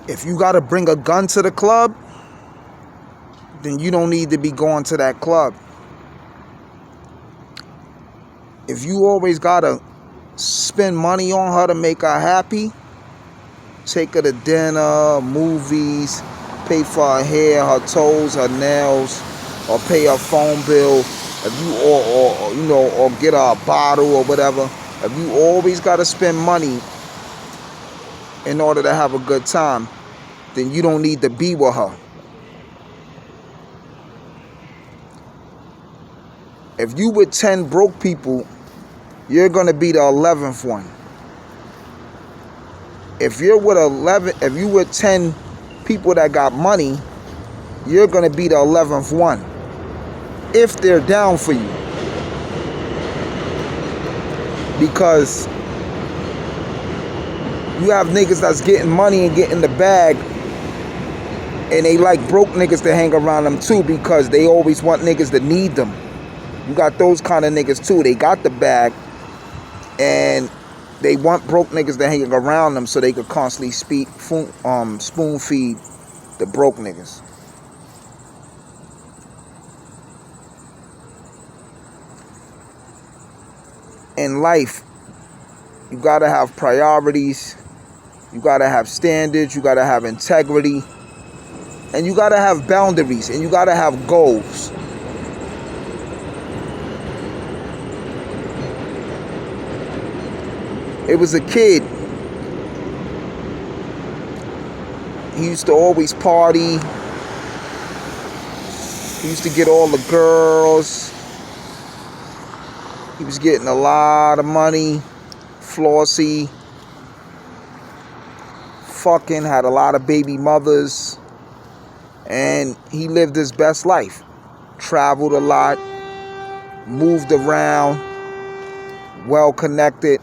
If you got to bring a gun to the club, then you don't need to be going to that club. If you always got to spend money on her to make her happy, take her to dinner, movies, pay for her hair, her toes, her nails, or pay her phone bill, if you or get her a bottle or whatever, if you always got to spend money in order to have a good time, then you don't need to be with her. If you with 10 broke people, you're going to be the 11th one. If you with 10 people that got money, you're going to be the 11th one. If they're down for you. Because you have niggas that's getting money and getting the bag, and they like broke niggas to hang around them too, because they always want niggas to need them. You got those kind of niggas too. They got the bag, and they want broke niggas to hang around them so they could constantly spoon feed the broke niggas. In life, you gotta have priorities, you gotta have standards, you gotta have integrity, and you gotta have boundaries, and you gotta have goals. It was a kid. He used to always party. He used to get all the girls. He was getting a lot of money. Flossy. Fucking had a lot of baby mothers. And he lived his best life. Traveled a lot. Moved around. Well connected.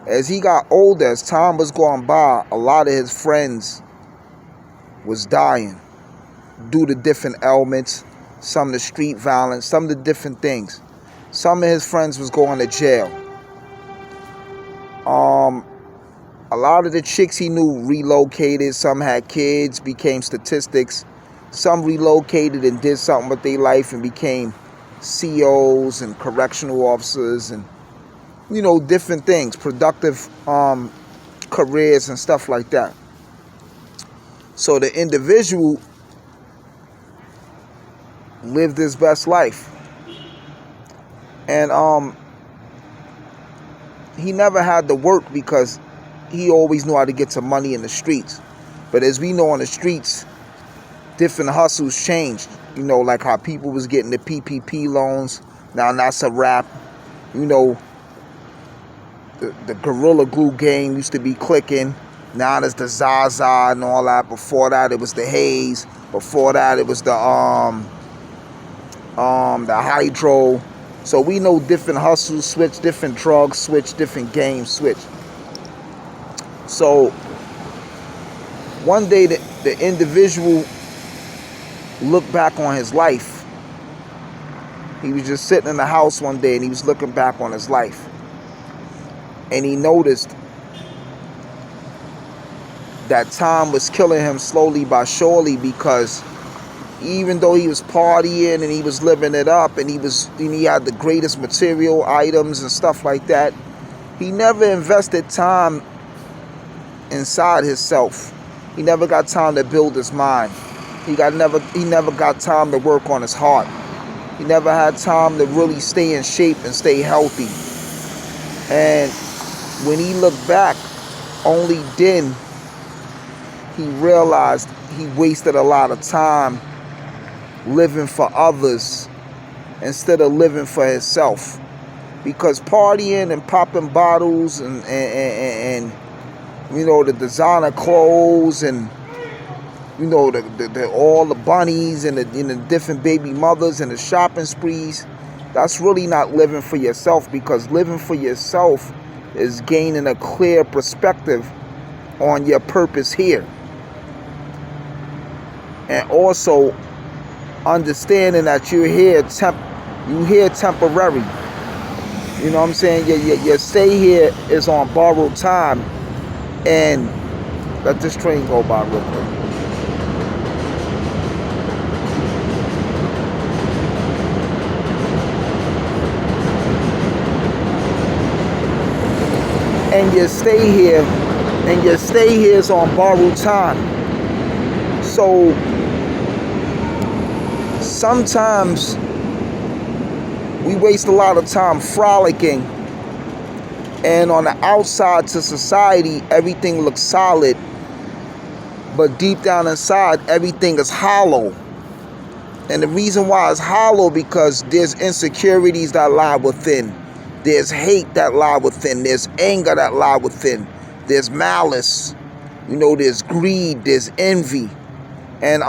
As he got older, as time was going by, a lot of his friends was dying due to different ailments, some of the street violence, some of the different things. Some of his friends was going to jail. A lot of the chicks he knew relocated. Some had kids, became statistics. Some relocated and did something with their life and became COs and correctional officers and different things, productive careers and stuff like that. So the individual lived his best life. And he never had to work because he always knew how to get some money in the streets. But as we know, on the streets, different hustles changed. Like how people was getting the PPP loans. Now that's a wrap. The Gorilla Glue game used to be clicking. Now there's the Zaza and all that. Before that, it was the Haze. Before that, it was the Hydro. So we know different hustles switch, different drugs switch, different games switch. So one day the individual looked back on his life. He was just sitting in the house one day and he was looking back on his life. And he noticed that time was killing him slowly but surely, because even though he was partying and he was living it up and he had the greatest material items and stuff like that, he never invested time inside himself. He never got time to build his mind. He never got time to work on his heart. He never had time to really stay in shape and stay healthy. And when he looked back, only then he realized he wasted a lot of time living for others instead of living for himself. Because partying and popping bottles and the designer clothes and all the bunnies and the different baby mothers and the shopping sprees, that's really not living for yourself. Because living for yourself is gaining a clear perspective on your purpose here. And also understanding that you're here temporary. You know what I'm saying? Your stay here is on borrowed time. And Let this train go by real quick. And your stay here is on borrowed time. So sometimes we waste a lot of time frolicking, and on the outside to society everything looks solid, but deep down inside everything is hollow. And the reason why it's hollow, because there's insecurities that lie within. There's hate that lie within. There's anger that lie within. There's malice. There's greed. There's envy. And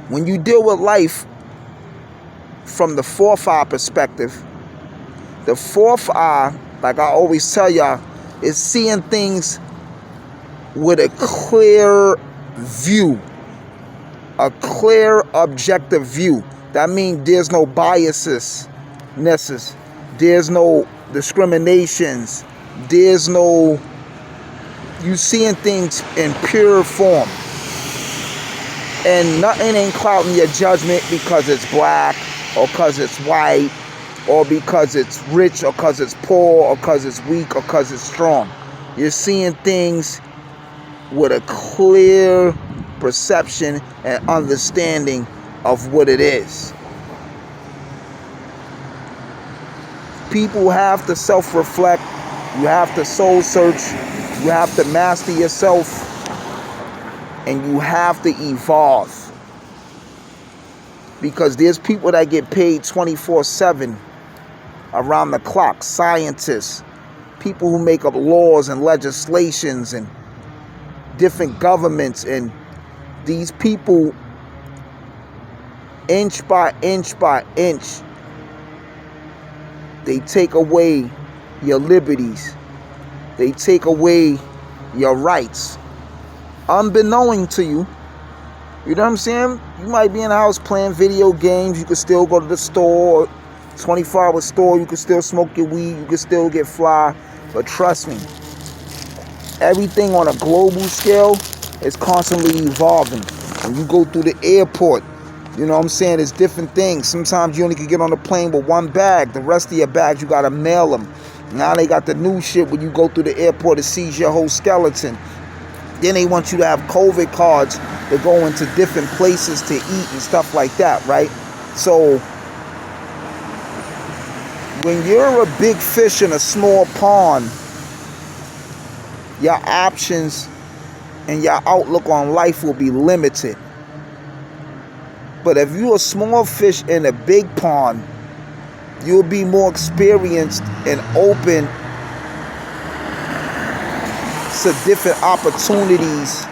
when you deal with life from the fourth eye perspective, the fourth eye, like I always tell y'all, is seeing things with a clear view, a clear objective view. That means there's no biases, there's no discriminations, there's no, you seeing things in pure form. And nothing ain't clouding your judgment because it's black, or because it's white, or because it's rich, or because it's poor, or because it's weak, or because it's strong. You're seeing things with a clear perception and understanding of what it is. People have to self-reflect. You have to soul search. You have to master yourself. And you have to evolve. Because there's people that get paid 24/7 around the clock. Scientists, people who make up laws and legislations and different governments. And these people, inch by inch by inch, they take away your liberties. They take away your rights. Unbeknown to you. You know what I'm saying? You might be in the house playing video games. You could still go to the store, 24-hour store. You could still smoke your weed. You could still get fly. But trust me, everything on a global scale is constantly evolving. When you go through the airport, you know what I'm saying, it's different things. Sometimes you only can get on the plane with one bag. The rest of your bags, you got to mail them. Now they got the new shit when you go through the airport to seize your whole skeleton. Then they want you to have COVID cards to go into different places to eat and stuff like that, right? So when you're a big fish in a small pond, your options and your outlook on life will be limited. But if you're a small fish in a big pond, you'll be more experienced and open to different opportunities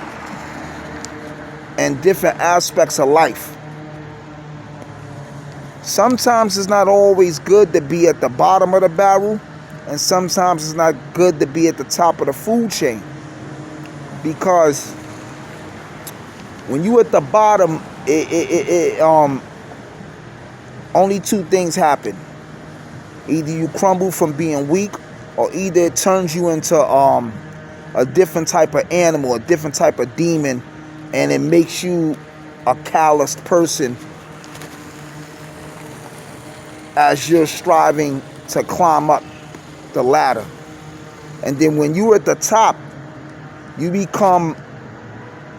and different aspects of life. Sometimes it's not always good to be at the bottom of the barrel, and sometimes it's not good to be at the top of the food chain. Because when you at the bottom, only two things happen. Either you crumble from being weak, or either it turns you into a different type of animal, a different type of demon, and it makes you a calloused person as you're striving to climb up the ladder. And then when you're at the top, you become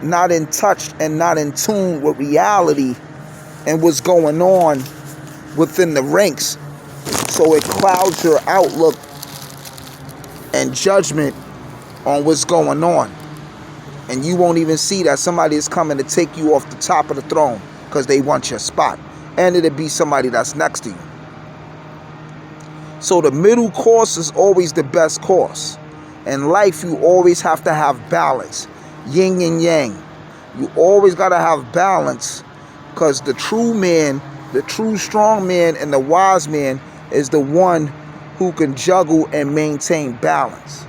not in touch and not in tune with reality and what's going on within the ranks. So it clouds your outlook and judgment on what's going on. And you won't even see that somebody is coming to take you off the top of the throne because they want your spot. And it'll be somebody that's next to you. So the middle course is always the best course. In life, you always have to have balance. Yin and yang. You always got to have balance, because the true man, the true strong man, and the wise man is the one who can juggle and maintain balance.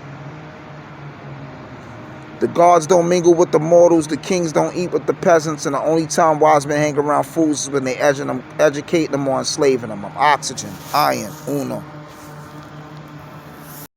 The gods don't mingle with the mortals. The kings don't eat with the peasants. And the only time wise men hang around fools is when they educate them or enslaving them. Oxygen, iron, uno.